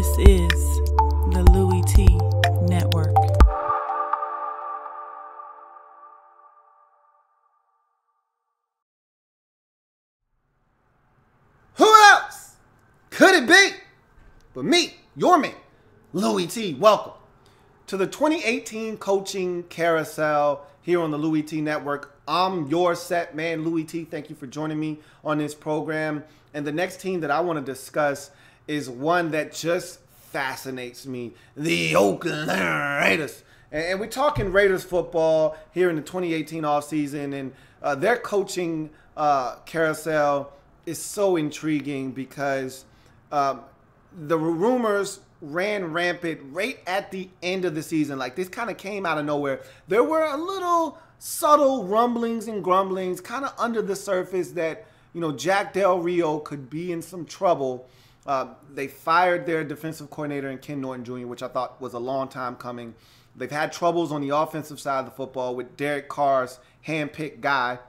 This is the Louie T Network. Who else could it be but me, your man, Louie T? Welcome to the 2018 Coaching Carousel here on the Louie T Network. I'm your set man, Louie T. Thank you for joining me on this program. And the next team that I want to discuss is one that just fascinates me, the Oakland Raiders. And we're talking Raiders football here in the 2018 offseason, and their coaching carousel is so intriguing because the rumors ran rampant right at the end of the season. Like, this kind of came out of nowhere. There were a little subtle rumblings and grumblings kind of under the surface that, you know, Jack Del Rio could be in some trouble. They fired their defensive coordinator in Ken Norton Jr., which I thought was a long time coming. They've had troubles on the offensive side of the football with Derek Carr's handpicked guy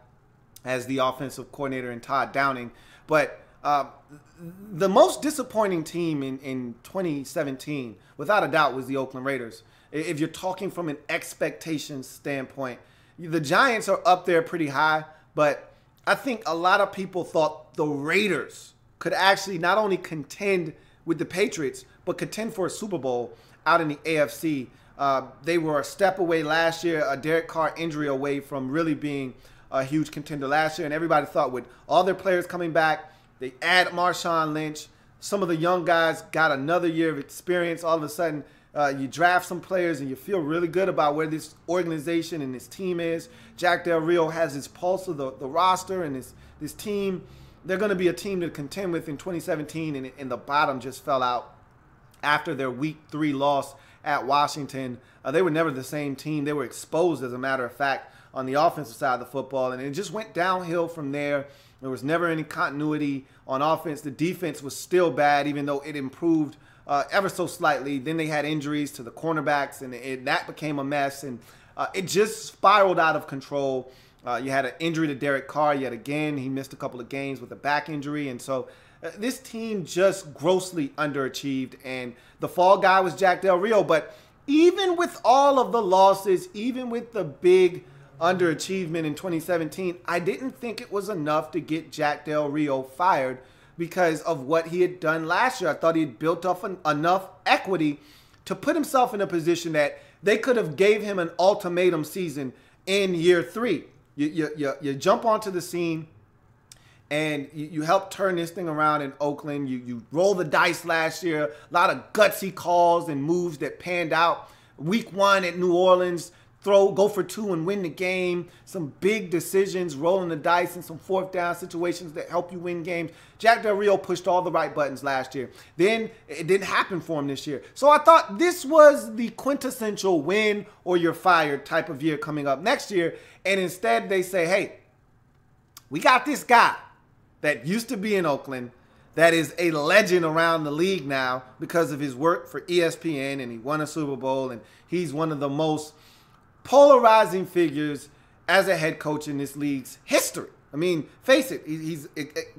as the offensive coordinator and Todd Downing. But the most disappointing team in 2017, without a doubt, was the Oakland Raiders. If you're talking from an expectation standpoint, the Giants are up there pretty high, but I think a lot of people thought the Raiders could actually not only contend with the Patriots, but contend for a Super Bowl out in the AFC. They were a step away last year, a Derek Carr injury away from really being a huge contender last year. And everybody thought with all their players coming back, they add Marshawn Lynch. Some of the young guys got another year of experience. All of a sudden, you draft some players and you feel really good about where this organization and this team is. Jack Del Rio has his pulse of the roster and this team. They're going to be a team to contend with in 2017, and the bottom just fell out after their Week 3 loss at Washington. They were never the same team. They were exposed, as a matter of fact, on the offensive side of the football, and it just went downhill from there. There was never any continuity on offense. The defense was still bad, even though it improved ever so slightly. Then they had injuries to the cornerbacks, and that became a mess, and it just spiraled out of control. You had an injury to Derek Carr yet again. He missed a couple of games with a back injury. And so this team just grossly underachieved. And the fall guy was Jack Del Rio. But even with all of the losses, even with the big underachievement in 2017, I didn't think it was enough to get Jack Del Rio fired because of what he had done last year. I thought he had built up enough equity to put himself in a position that they could have gave him an ultimatum season in year 3. You jump onto the scene and you help turn this thing around in Oakland. You roll the dice last year. A lot of gutsy calls and moves that panned out. Week 1 at New Orleans, go for 2 and win the game. Some big decisions, rolling the dice in some fourth down situations that help you win games. Jack Del Rio pushed all the right buttons last year. Then it didn't happen for him this year. So I thought this was the quintessential win or you're fired type of year coming up next year. And instead they say, hey, we got this guy that used to be in Oakland that is a legend around the league now because of his work for ESPN, and he won a Super Bowl, and he's one of the most polarizing figures as a head coach in this league's history. I mean, face it, he's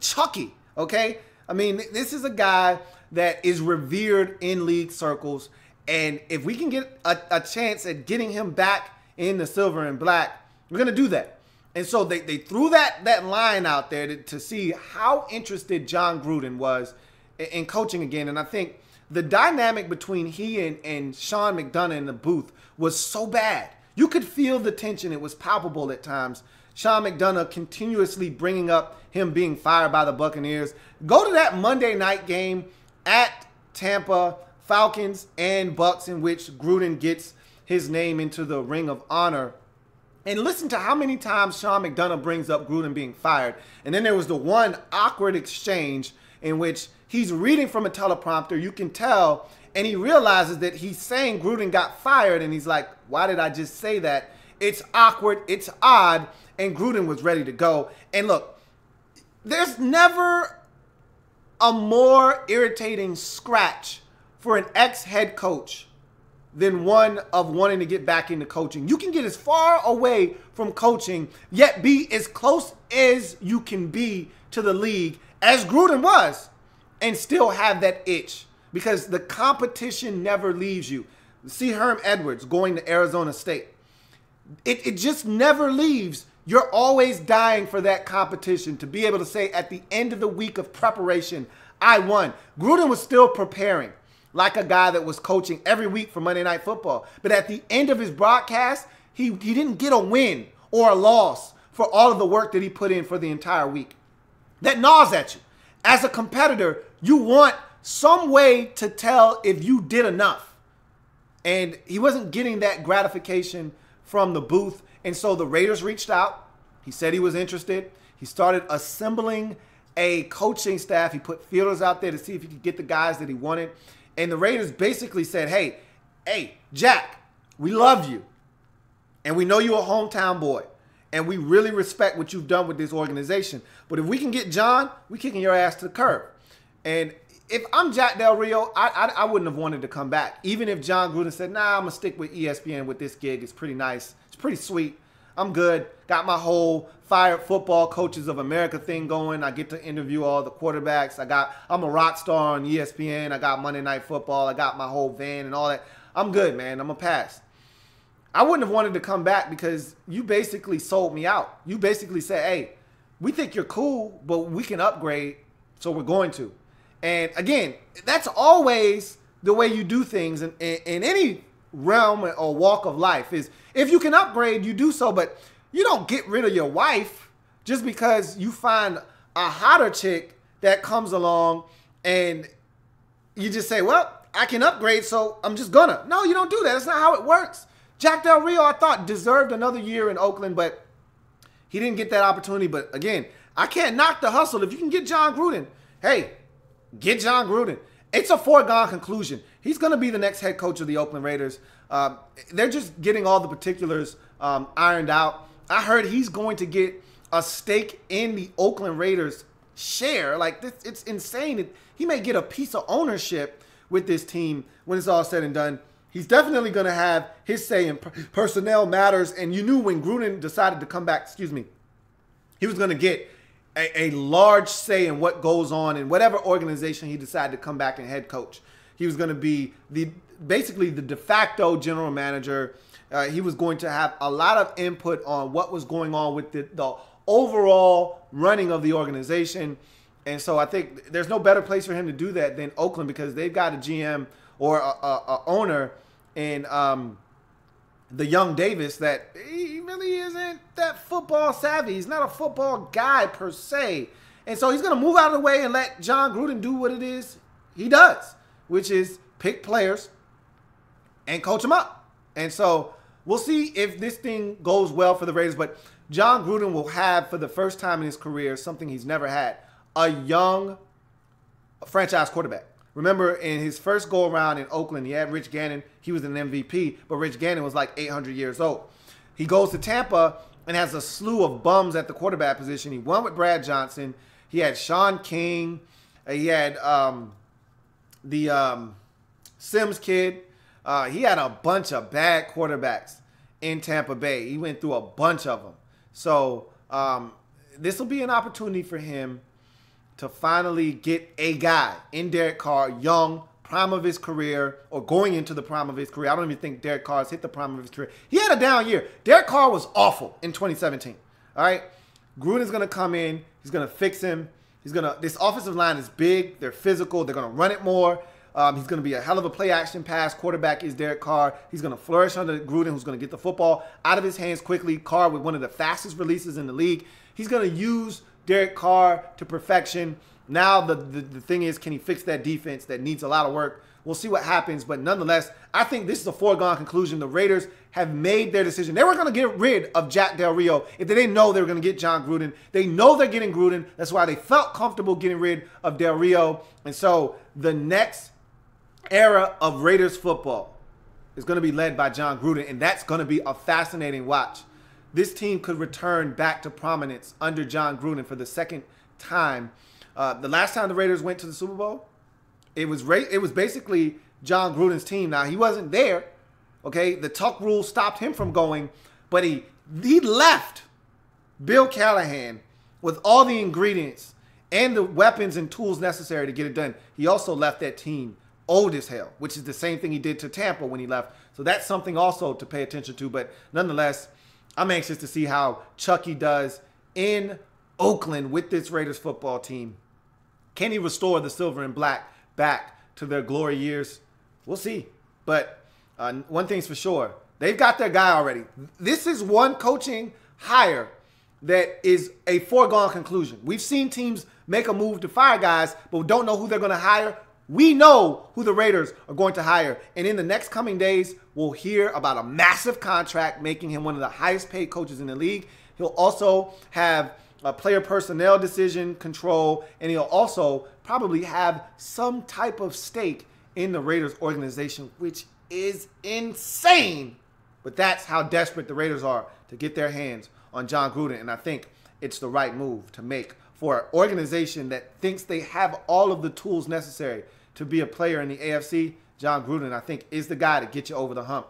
Chucky, okay? I mean, this is a guy that is revered in league circles, and if we can get a chance at getting him back in the silver and black, we're going to do that. And so they threw that line out there to see how interested John Gruden was in coaching again. And I think the dynamic between he and Sean McDonough in the booth was so bad. You could feel the tension. It was palpable at times. Sean McDonough continuously bringing up him being fired by the Buccaneers. Go to that Monday night game at Tampa, Falcons and Bucks, in which Gruden gets his name into the Ring of Honor. And listen to how many times Sean McDonough brings up Gruden being fired. And then there was the one awkward exchange in which he's reading from a teleprompter. You can tell. And he realizes that he's saying Gruden got fired. And he's like, why did I just say that? It's awkward. It's odd. And Gruden was ready to go. And look, there's never a more irritating scratch for an ex-head coach than one of wanting to get back into coaching. You can get as far away from coaching, yet be as close as you can be to the league as Gruden was, and still have that itch because the competition never leaves you. See Herm Edwards going to Arizona State. It just never leaves. You're always dying for that competition to be able to say at the end of the week of preparation, I won. Gruden was still preparing like a guy that was coaching every week for Monday Night Football. But at the end of his broadcast, he didn't get a win or a loss for all of the work that he put in for the entire week. That gnaws at you. As a competitor, you want some way to tell if you did enough. And he wasn't getting that gratification from the booth. And so the Raiders reached out. He said he was interested. He started assembling a coaching staff. He put feelers out there to see if he could get the guys that he wanted. And the Raiders basically said, hey, Jack, we love you. And we know you're a hometown boy. And we really respect what you've done with this organization. But if we can get John, we're kicking your ass to the curb. And if I'm Jack Del Rio, I wouldn't have wanted to come back. Even if John Gruden said, nah, I'm going to stick with ESPN with this gig. It's pretty nice. It's pretty sweet. I'm good. Got my whole Fired Football Coaches of America thing going. I get to interview all the quarterbacks. I'm a rock star on ESPN. I got Monday Night Football. I got my whole van and all that. I'm good, man. I'm going to pass. I wouldn't have wanted to come back because you basically sold me out. You basically said, hey, we think you're cool, but we can upgrade, so we're going to. And again, that's always the way you do things in any realm or walk of life is if you can upgrade, you do so, but you don't get rid of your wife just because you find a hotter chick that comes along and you just say, well, I can upgrade, so I'm just gonna. No, you don't do that. That's not how it works. Jack Del Rio, I thought, deserved another year in Oakland, but he didn't get that opportunity. But again, I can't knock the hustle. If you can get John Gruden, hey, get John Gruden. It's a foregone conclusion. He's going to be the next head coach of the Oakland Raiders. They're just getting all the particulars ironed out. I heard he's going to get a stake in the Oakland Raiders share. Like, this, it's insane. He may get a piece of ownership with this team when it's all said and done. He's definitely going to have his say in personnel matters. And you knew when Gruden decided to come back, he was going to get a large say in what goes on in whatever organization he decided to come back and head coach. He was going to be basically the de facto general manager. He was going to have a lot of input on what was going on with the overall running of the organization. And so I think there's no better place for him to do that than Oakland because they've got a GM or a owner in the young Davis that he really isn't that football savvy. He's not a football guy per se. And so he's going to move out of the way and let John Gruden do what it is he does, which is pick players and coach them up. And so we'll see if this thing goes well for the Raiders. But John Gruden will have, for the first time in his career, something he's never had, a young franchise quarterback. Remember, in his first go-around in Oakland, he had Rich Gannon. He was an MVP, but Rich Gannon was like 800 years old. He goes to Tampa and has a slew of bums at the quarterback position. He won with Brad Johnson. He had Sean King. He had the Sims kid. He had a bunch of bad quarterbacks in Tampa Bay. He went through a bunch of them. So this will be an opportunity for him to finally get a guy in Derek Carr, young, prime of his career, or going into the prime of his career. I don't even think Derek Carr's hit the prime of his career. He had a down year. Derek Carr was awful in 2017. All right? Gruden's going to come in. He's going to fix him. This offensive line is big. They're physical. They're going to run it more. He's going to be a hell of a play-action pass. Quarterback is Derek Carr. He's going to flourish under Gruden, who's going to get the football out of his hands quickly. Carr with one of the fastest releases in the league. He's going to use Derek Carr to perfection. Now the thing is, can he fix that defense that needs a lot of work? We'll see what happens. But nonetheless, I think this is a foregone conclusion. The Raiders have made their decision. They were going to get rid of Jack Del Rio if they didn't know they were going to get John Gruden. They know they're getting Gruden. That's why they felt comfortable getting rid of Del Rio. And so the next era of Raiders football is going to be led by John Gruden, and that's going to be a fascinating watch. This team could return back to prominence under John Gruden for the second time. The last time the Raiders went to the Super Bowl, it was basically John Gruden's team. Now, he wasn't there, okay? The Tuck rule stopped him from going, but he left Bill Callahan with all the ingredients and the weapons and tools necessary to get it done. He also left that team old as hell, which is the same thing he did to Tampa when he left. So that's something also to pay attention to. But nonetheless, I'm anxious to see how Chucky does in Oakland with this Raiders football team. Can he restore the silver and black back to their glory years? We'll see. But one thing's for sure. They've got their guy already. This is one coaching hire that is a foregone conclusion. We've seen teams make a move to fire guys, but don't know who they're going to hire. We know who the Raiders are going to hire. And in the next coming days, we'll hear about a massive contract making him one of the highest paid coaches in the league. He'll also have a player personnel decision control, and he'll also probably have some type of stake in the Raiders organization, which is insane. But that's how desperate the Raiders are to get their hands on John Gruden. And I think it's the right move to make for an organization that thinks they have all of the tools necessary to be a player in the AFC. John Gruden, I think, is the guy to get you over the hump.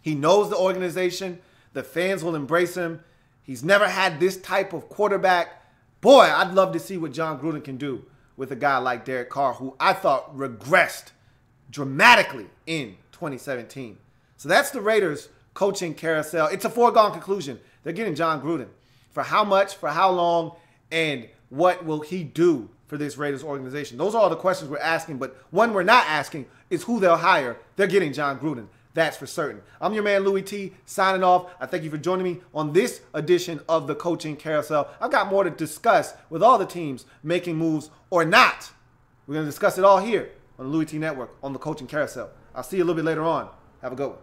He knows the organization. The fans will embrace him. He's never had this type of quarterback. Boy, I'd love to see what John Gruden can do with a guy like Derek Carr, who I thought regressed dramatically in 2017. So that's the Raiders coaching carousel. It's a foregone conclusion. They're getting John Gruden. For how much, for how long, and what will he do for this Raiders organization? Those are all the questions we're asking, but one we're not asking is who they'll hire. They're getting John Gruden. That's for certain. I'm your man, Louie T, signing off. I thank you for joining me on this edition of the Coaching Carousel. I've got more to discuss with all the teams making moves or not. We're going to discuss it all here on the Louie T Network on the Coaching Carousel. I'll see you a little bit later on. Have a good one.